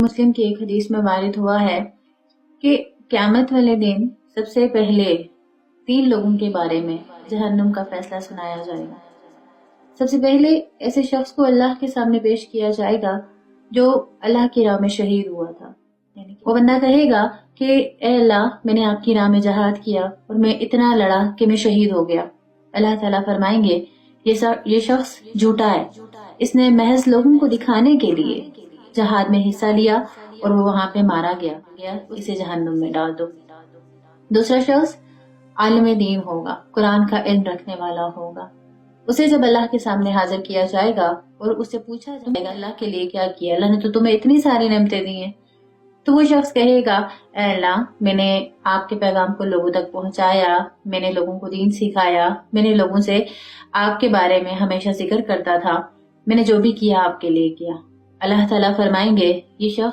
مسلم کی ایک حدیث میں وارد ہوا ہے کہ قیامت والے دن سب سے پہلے 3 لوگوں کے بارے میں جہنم کا فیصلہ سنایا جائے گا۔ سب سے پہلے ایسے شخص کو اللہ کے سامنے پیش کیا جائے گا جو اللہ کی راہ میں شہید ہوا تھا۔ وہ بندہ کہے گا کہ اے اللہ، میں نے آپ کی راہ میں جہاد کیا اور میں اتنا لڑا کہ میں شہید ہو گیا۔ اللہ تعالیٰ فرمائیں گے یہ شخص جھوٹا ہے، اس نے محض لوگوں کو دکھانے کے لیے جہاد میں حصہ لیا اور وہ وہاں پہ مارا گیا، اسے جہنم میں ڈال دو۔ دوسرا شخص عالم دین ہوگا، قرآن کا علم رکھنے والا ہوگا۔ اسے جب اللہ کے سامنے حاضر کیا جائے گا اور اسے پوچھا جائے گا اللہ کے لیے کیا کیا، اللہ نے تو تمہیں اتنی ساری نعمتیں دی ہیں، تو وہ شخص کہے گا اے اللہ، میں نے آپ کے پیغام کو لوگوں تک پہنچایا، میں نے لوگوں کو دین سکھایا، میں نے لوگوں سے آپ کے بارے میں ہمیشہ ذکر کرتا تھا، میں نے جو بھی کیا آپ کے لیے کیا۔ اللہ تعالیٰ فرمائیں گے یہ شخص